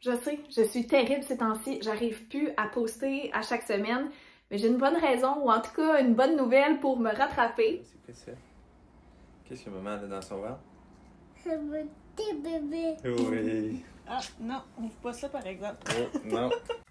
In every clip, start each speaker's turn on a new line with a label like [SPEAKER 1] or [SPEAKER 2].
[SPEAKER 1] je suis terrible ces temps-ci, j'arrive plus à poster à chaque semaine, mais j'ai une bonne raison, ou en tout cas une bonne nouvelle pour me rattraper.
[SPEAKER 2] C'est quoi ça? Qu'est-ce que maman a dans son ventre?
[SPEAKER 3] C'est mon petit bébé.
[SPEAKER 2] Oui.
[SPEAKER 4] Ah, non, on ouvre pas ça par exemple.
[SPEAKER 2] Oh, non.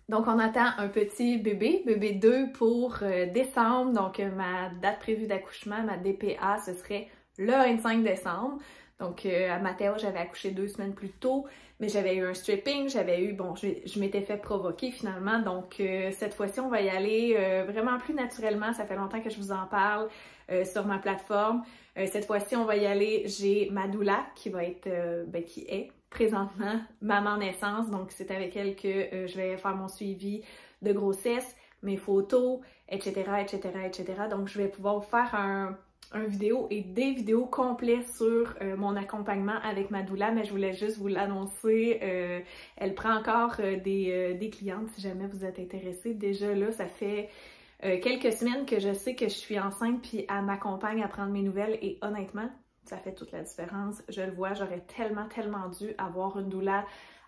[SPEAKER 1] Donc on attend un petit bébé 2 pour décembre, donc ma date prévue d'accouchement, ma DPA, ce serait le 25 décembre. Donc à Mathéo, j'avais accouché 2 semaines plus tôt, mais j'avais eu un stripping, je m'étais fait provoquer finalement, donc cette fois-ci on va y aller vraiment plus naturellement, ça fait longtemps que je vous en parle sur ma plateforme. Cette fois-ci on va y aller, j'ai ma doula qui va être, qui est présentement maman naissance, donc c'est avec elle que je vais faire mon suivi de grossesse, mes photos, etc., etc., etc. Donc je vais pouvoir vous faire un vidéo et des vidéos complets sur mon accompagnement avec ma doula, mais je voulais juste vous l'annoncer. Elle prend encore des clientes si jamais vous êtes intéressés. Déjà là, ça fait quelques semaines que je sais que je suis enceinte, puis elle m'accompagne à prendre mes nouvelles et honnêtement, ça fait toute la différence. Je le vois, j'aurais tellement dû avoir une doula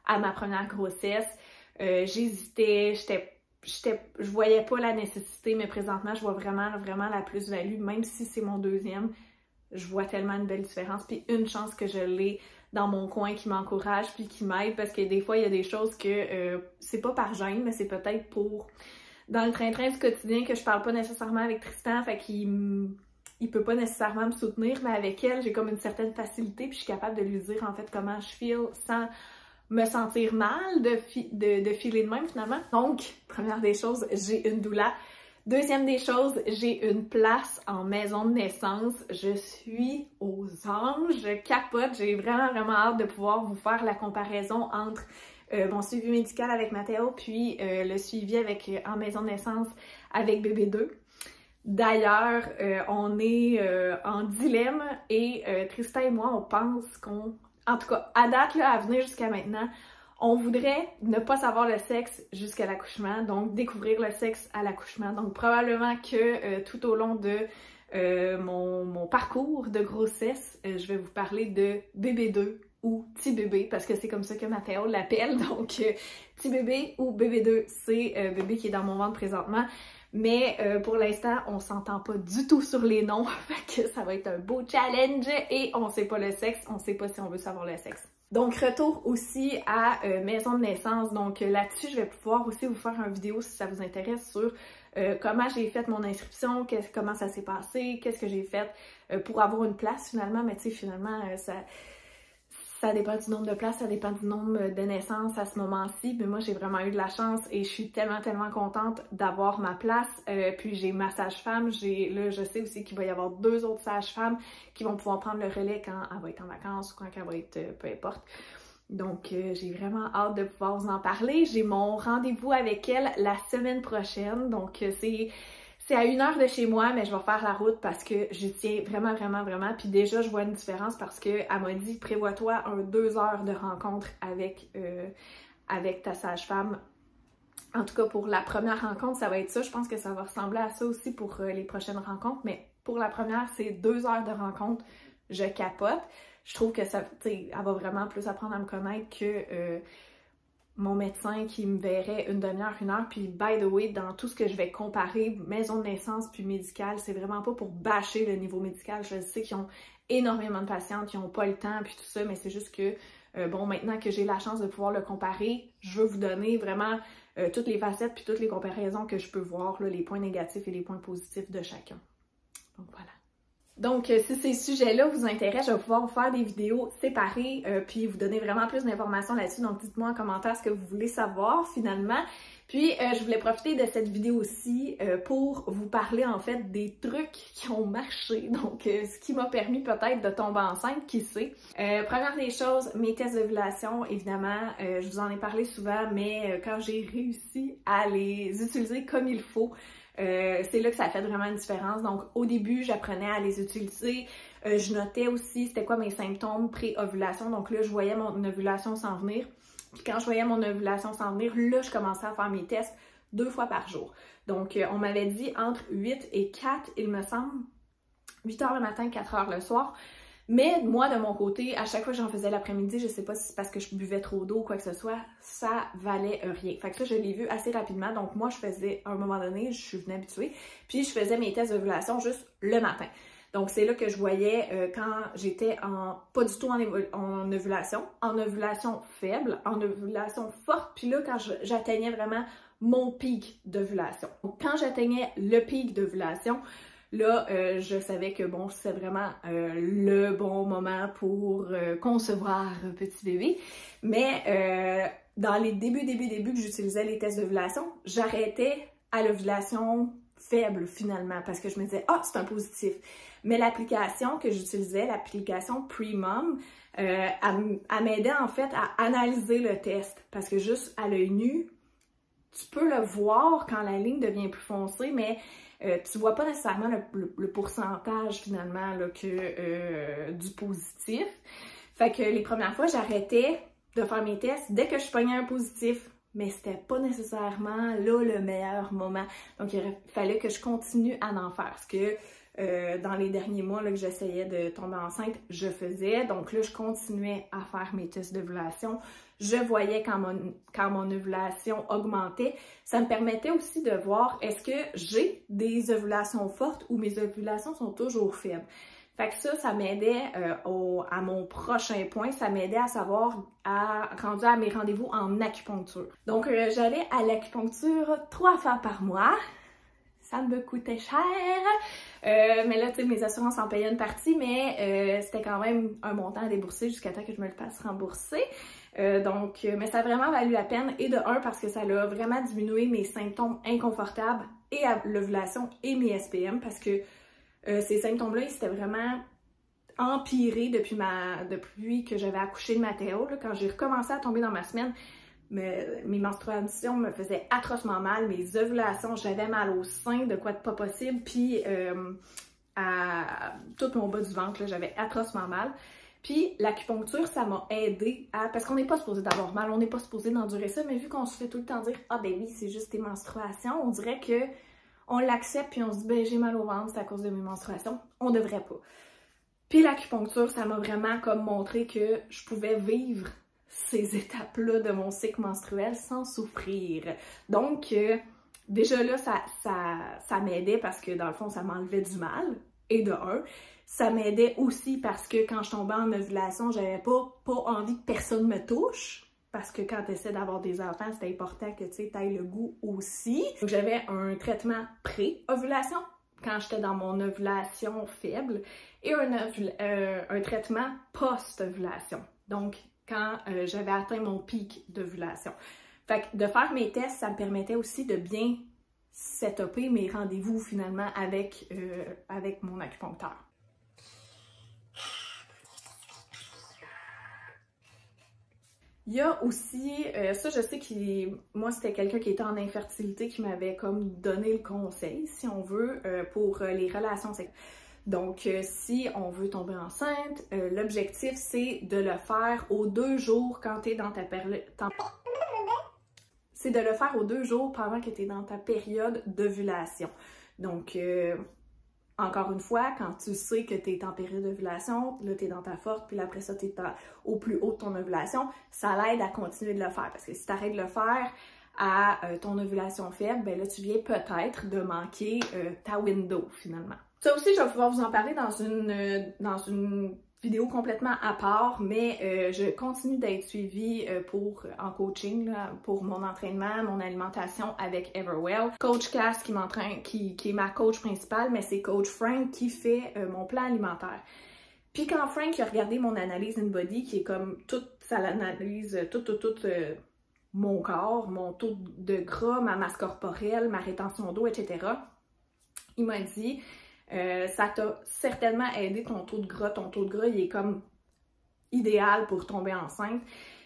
[SPEAKER 1] à ma première grossesse. J'hésitais, je voyais pas la nécessité, mais présentement, je vois vraiment la plus-value, même si c'est mon deuxième. Je vois tellement une belle différence, puis une chance que je l'ai dans mon coin qui m'encourage puis qui m'aide, parce que des fois, il y a des choses que c'est pas par gêne, mais c'est peut-être pour dans le train-train du quotidien que je parle pas nécessairement avec Tristan, fait qu'il peut pas nécessairement me soutenir, mais avec elle, j'ai comme une certaine facilité, puis je suis capable de lui dire en fait comment je feel sans me sentir mal de filer de même finalement. Donc, première des choses, j'ai une doula. Deuxième des choses, j'ai une place en maison de naissance. Je suis aux anges, je capote. J'ai vraiment hâte de pouvoir vous faire la comparaison entre mon suivi médical avec Mathéo puis le suivi en maison de naissance avec bébé 2. D'ailleurs, on est en dilemme et Tristan et moi, on pense qu'on... En tout cas, à date, là, à venir jusqu'à maintenant, on voudrait ne pas savoir le sexe jusqu'à l'accouchement, donc découvrir le sexe à l'accouchement. Donc probablement que tout au long de mon parcours de grossesse, je vais vous parler de bébé 2 ou petit bébé, parce que c'est comme ça que Mathéo l'appelle. Donc petit bébé ou bébé 2, c'est bébé qui est dans mon ventre présentement. Mais pour l'instant, on s'entend pas du tout sur les noms, fait que ça va être un beau challenge et on sait pas le sexe, on sait pas si on veut savoir le sexe. Donc retour aussi à maison de naissance, donc là-dessus je vais pouvoir aussi vous faire une vidéo si ça vous intéresse sur comment j'ai fait mon inscription, comment ça s'est passé, qu'est-ce que j'ai fait pour avoir une place finalement, mais tu sais finalement ça dépend du nombre de places, ça dépend du nombre de naissances à ce moment-ci. Mais moi, j'ai vraiment eu de la chance et je suis tellement contente d'avoir ma place. Puis j'ai ma sage-femme. Là, je sais aussi qu'il va y avoir 2 autres sages-femmes qui vont pouvoir prendre le relais quand elle va être en vacances ou quand elle va être, peu importe. Donc, j'ai vraiment hâte de pouvoir vous en parler. J'ai mon rendez-vous avec elle la semaine prochaine. Donc, c'est à 1 heure de chez moi, mais je vais faire la route parce que j'y tiens vraiment. Puis déjà, je vois une différence parce qu'elle m'a dit, prévois-toi 2 heures de rencontre avec ta sage-femme. En tout cas, pour la première rencontre, ça va être ça. Je pense que ça va ressembler à ça aussi pour les prochaines rencontres. Mais pour la première, c'est 2 heures de rencontre. Je capote. Je trouve que ça, tu sais, elle va vraiment plus apprendre à me connaître que... mon médecin qui me verrait 1 demi-heure, 1 heure, puis by the way, dans tout ce que je vais comparer, maison de naissance puis médicale, c'est vraiment pas pour bâcher le niveau médical. Je sais qu'ils ont énormément de patientes, qui n'ont pas le temps puis tout ça, mais c'est juste que, bon, maintenant que j'ai la chance de pouvoir le comparer, je veux vous donner vraiment toutes les facettes puis toutes les comparaisons que je peux voir, là, les points négatifs et les points positifs de chacun. Donc voilà. Donc, si ces sujets-là vous intéressent, je vais pouvoir vous faire des vidéos séparées puis vous donner vraiment plus d'informations là-dessus. Donc, dites-moi en commentaire ce que vous voulez savoir finalement. Puis, je voulais profiter de cette vidéo-ci pour vous parler en fait des trucs qui ont marché. Donc, ce qui m'a permis peut-être de tomber enceinte, qui sait. Première des choses, mes tests d'ovulation, évidemment, je vous en ai parlé souvent, mais quand j'ai réussi à les utiliser comme il faut, c'est là que ça a fait vraiment une différence. Donc au début, j'apprenais à les utiliser. Je notais aussi c'était quoi mes symptômes pré-ovulation. Donc là, je voyais mon ovulation s'en venir. Puis quand je voyais mon ovulation s'en venir, là, je commençais à faire mes tests 2 fois par jour. Donc on m'avait dit entre 8 et 4, il me semble. 8 heures le matin, 4 heures le soir. Mais moi, de mon côté, à chaque fois que j'en faisais l'après-midi, je sais pas si c'est parce que je buvais trop d'eau ou quoi que ce soit, ça valait rien. Fait que ça, je l'ai vu assez rapidement. Donc moi, je faisais, à un moment donné, je suis venue habituée, puis je faisais mes tests d'ovulation juste le matin. Donc c'est là que je voyais quand j'étais pas du tout en ovulation faible, en ovulation forte, puis là, quand j'atteignais vraiment mon pic d'ovulation. Donc quand j'atteignais le pic d'ovulation, là, je savais que bon, c'est vraiment le bon moment pour concevoir un petit bébé. Mais dans les débuts que j'utilisais les tests d'ovulation, j'arrêtais à l'ovulation faible finalement parce que je me disais « Ah, c'est un positif ». Mais l'application que j'utilisais, l'application Premom, elle m'aidait en fait à analyser le test parce que juste à l'œil nu, tu peux le voir quand la ligne devient plus foncée, mais tu vois pas nécessairement le pourcentage finalement là, du positif. Fait que les premières fois, j'arrêtais de faire mes tests dès que je pognais un positif, mais c'était pas nécessairement là le meilleur moment. Donc il fallait que je continue à en faire. Ce que dans les derniers mois là, que j'essayais de tomber enceinte, je faisais. Donc là, je continuais à faire mes tests d'ovulation. Je voyais quand mon ovulation augmentait. Ça me permettait aussi de voir est-ce que j'ai des ovulations fortes ou mes ovulations sont toujours faibles. Fait que ça m'aidait à mon prochain point, ça m'aidait à savoir, rendu à mes rendez-vous en acupuncture. Donc j'allais à l'acupuncture 3 fois par mois. Ça me coûtait cher, mais là, tu sais, mes assurances en payaient une partie, mais c'était quand même un montant à débourser jusqu'à temps que je me le fasse rembourser. Mais ça a vraiment valu la peine, et de un, parce que ça a vraiment diminué mes symptômes inconfortables et à l'ovulation et mes SPM, parce que ces symptômes-là, ils s'étaient vraiment empirés depuis que j'avais accouché de Mathéo. Là, quand j'ai recommencé à tomber dans ma semaine, mes menstruations me faisaient atrocement mal, mes ovulations, j'avais mal au sein, de quoi de pas possible, puis à tout mon bas du ventre, j'avais atrocement mal. Puis l'acupuncture, ça m'a aidé parce qu'on n'est pas supposé d'avoir mal, on n'est pas supposé d'endurer ça, mais vu qu'on se fait tout le temps dire « Ah ben oui, c'est juste tes menstruations », on dirait que on l'accepte puis on se dit « Ben j'ai mal au ventre, c'est à cause de mes menstruations », on devrait pas. Puis l'acupuncture, ça m'a vraiment comme montré que je pouvais vivre ces étapes-là de mon cycle menstruel sans souffrir. Donc, déjà là, ça m'aidait parce que dans le fond, ça m'enlevait du mal, et de un. Ça m'aidait aussi parce que quand je tombais en ovulation, j'avais pas envie que personne me touche. Parce que quand tu essaies d'avoir des enfants, c'est important que tu ailles le goût aussi. Donc, j'avais un traitement pré-ovulation quand j'étais dans mon ovulation faible et un traitement post-ovulation. Donc, quand j'avais atteint mon pic d'ovulation. Fait que de faire mes tests, ça me permettait aussi de bien setuper mes rendez-vous finalement avec mon acupuncteur. Il y a aussi, ça je sais que moi c'était quelqu'un qui était en infertilité qui m'avait comme donné le conseil, si on veut, pour les relations sexuelles. Donc, si on veut tomber enceinte, l'objectif, c'est de le faire aux 2 jours quand tu es dans ta période... C'est de le faire aux 2 jours pendant que tu es dans ta période d'ovulation. Donc, encore une fois, quand tu sais que tu es en période d'ovulation, là, tu es dans ta forte, puis après ça, tu es au plus haut de ton ovulation, ça l'aide à continuer de le faire. Parce que si tu arrêtes de le faire à ton ovulation faible, ben là, tu viens peut-être de manquer ta window, finalement. Ça aussi, je vais pouvoir vous en parler dans une vidéo complètement à part, mais je continue d'être suivie en coaching là, pour mon entraînement, mon alimentation avec Everwell. Coach Cass qui est ma coach principale, mais c'est Coach Frank qui fait mon plan alimentaire. Puis quand Frank a regardé mon analyse InBody, qui est comme toute ça l'analyse, mon corps, mon taux de gras, ma masse corporelle, ma rétention d'eau, etc., il m'a dit... ça t'a certainement aidé ton taux de gras. Ton taux de gras, il est comme idéal pour tomber enceinte.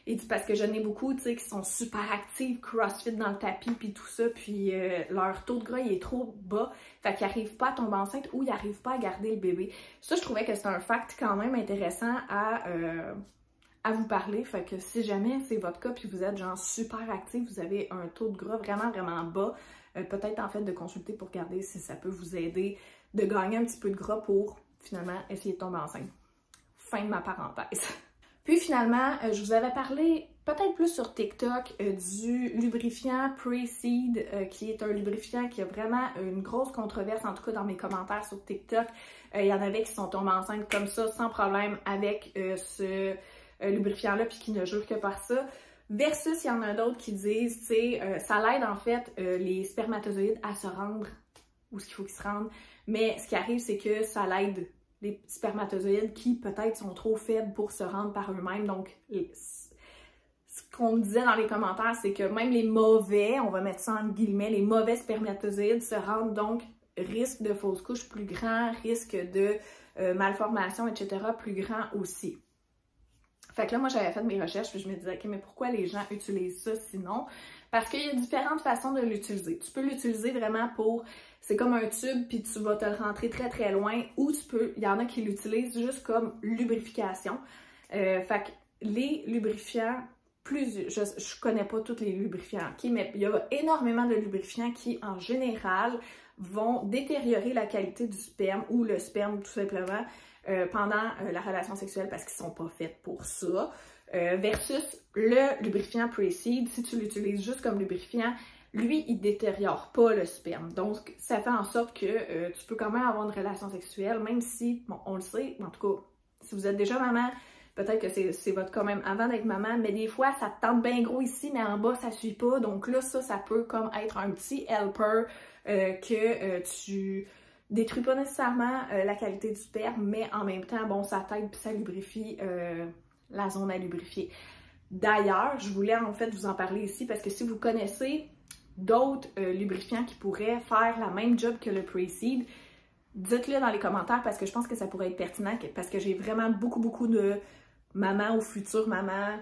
[SPEAKER 1] Et parce que j'en ai beaucoup, tu sais, qui sont super actifs, CrossFit dans le tapis, puis tout ça, puis leur taux de gras, il est trop bas, fait qu'ils n'arrivent pas à tomber enceinte ou ils n'arrivent pas à garder le bébé. Ça, je trouvais que c'est un fact quand même intéressant à vous parler. Fait que si jamais c'est votre cas, puis vous êtes genre super actif, vous avez un taux de gras vraiment, vraiment bas, peut-être en fait de consulter pour regarder si ça peut vous aider de gagner un petit peu de gras pour finalement essayer de tomber enceinte. fin de ma parenthèse. Puis finalement, je vous avais parlé peut-être plus sur TikTok du lubrifiant Pre-Seed, qui est un lubrifiant qui a vraiment une grosse controverse, en tout cas dans mes commentaires sur TikTok. Il y en avait qui sont tombés enceintes comme ça, sans problème, avec ce lubrifiant-là, puis qui ne jurent que par ça. Versus, il y en a d'autres qui disent, tu sais, ça l'aide en fait les spermatozoïdes à se rendre où il faut qu'ils se rendent. Mais ce qui arrive, c'est que ça l'aide les spermatozoïdes qui peut-être sont trop faibles pour se rendre par eux-mêmes. Donc, ce qu'on me disait dans les commentaires, c'est que même les mauvais, on va mettre ça en guillemets, les mauvais spermatozoïdes se rendent, donc risque de fausse couche plus grand, risque de malformation, etc. plus grand aussi. Fait que là, moi, j'avais fait mes recherches puis je me disais, OK, mais pourquoi les gens utilisent ça sinon? Parce qu'il y a différentes façons de l'utiliser. Tu peux l'utiliser vraiment pour, c'est comme un tube puis tu vas te le rentrer très très loin, ou tu peux, il y en a qui l'utilisent juste comme lubrification. Fait que les lubrifiants, je connais pas tous les lubrifiants, OK, mais il y a énormément de lubrifiants qui, en général, vont détériorer la qualité du sperme ou le sperme tout simplement pendant la relation sexuelle parce qu'ils sont pas faits pour ça. Versus le lubrifiant Pre-Seed, si tu l'utilises juste comme lubrifiant, lui, il détériore pas le sperme. Donc, ça fait en sorte que tu peux quand même avoir une relation sexuelle, même si, bon, on le sait, en tout cas, si vous êtes déjà maman, peut-être que c'est votre cas même avant d'être maman, mais des fois, ça te tente bien gros ici, mais en bas, ça suit pas. Donc là, ça peut comme être un petit helper que tu détruis pas nécessairement la qualité du sperme, mais en même temps, bon, ça t'aide puis ça lubrifie la zone à lubrifier. D'ailleurs, je voulais en fait vous en parler ici parce que si vous connaissez d'autres lubrifiants qui pourraient faire la même job que le Pre-Seed, dites-le dans les commentaires parce que je pense que ça pourrait être pertinent parce que j'ai vraiment beaucoup de mamans ou futures mamans,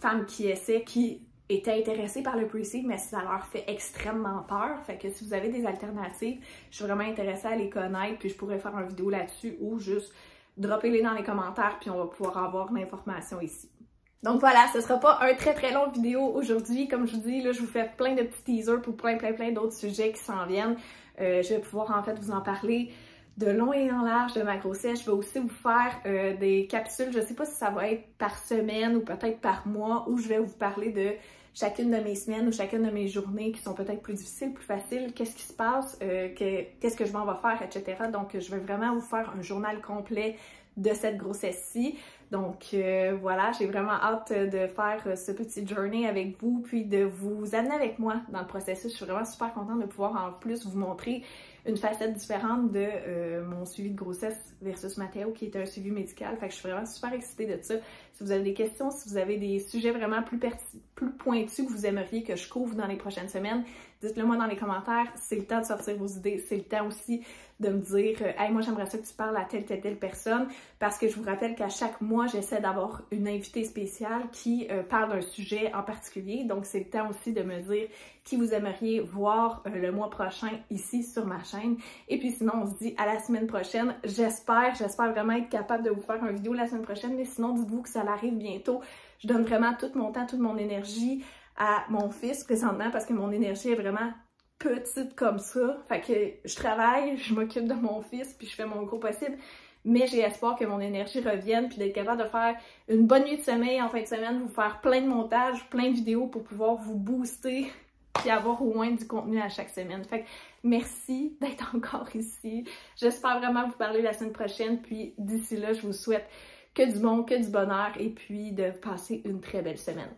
[SPEAKER 1] femmes qui essaient, qui étaient intéressées par le Pre-Seed, mais ça leur fait extrêmement peur. Fait que si vous avez des alternatives, je suis vraiment intéressée à les connaître, puis je pourrais faire une vidéo là-dessus ou juste droppez-les dans les commentaires, puis on va pouvoir avoir l'information ici. Donc voilà, ce sera pas un très long vidéo aujourd'hui. Comme je vous dis, là, je vous fais plein de petits teasers pour plein d'autres sujets qui s'en viennent. Je vais pouvoir en fait vous en parler de long et en large de ma grossesse. Je vais aussi vous faire des capsules, je sais pas si ça va être par semaine ou peut-être par mois, où je vais vous parler de chacune de mes semaines ou chacune de mes journées qui sont peut-être plus difficiles, plus faciles, qu'est-ce qui se passe, qu'est-ce que je m'en vais faire, etc. Donc je vais vraiment vous faire un journal complet de cette grossesse-ci. Donc voilà, j'ai vraiment hâte de faire ce petit journey avec vous, puis de vous amener avec moi dans le processus. Je suis vraiment super contente de pouvoir en plus vous montrer une facette différente de mon suivi de grossesse versus Mathéo, qui est un suivi médical. Fait que je suis vraiment super excitée de ça. Si vous avez des questions, si vous avez des sujets vraiment plus pointus que vous aimeriez que je couvre dans les prochaines semaines, dites-le moi dans les commentaires. C'est le temps de sortir vos idées. C'est le temps aussi de me dire « Hey, moi j'aimerais ça que tu parles à telle personne », parce que je vous rappelle qu'à chaque mois, j'essaie d'avoir une invitée spéciale qui parle d'un sujet en particulier. Donc, c'est le temps aussi de me dire qui vous aimeriez voir le mois prochain ici sur ma chaîne. Et puis sinon, on se dit à la semaine prochaine. J'espère vraiment être capable de vous faire une vidéo la semaine prochaine, mais sinon, dites-vous que ça arrive bientôt. Je donne vraiment tout mon temps, toute mon énergie à mon fils présentement parce que mon énergie est vraiment petite comme ça. Fait que je travaille, je m'occupe de mon fils, puis je fais mon gros possible. Mais j'ai espoir que mon énergie revienne, puis d'être capable de faire une bonne nuit de sommeil en fin de semaine, vous faire plein de montages, plein de vidéos pour pouvoir vous booster, puis avoir au moins du contenu à chaque semaine. Fait que merci d'être encore ici. J'espère vraiment vous parler la semaine prochaine, puis d'ici là, je vous souhaite que du bon, que du bonheur, et puis de passer une très belle semaine.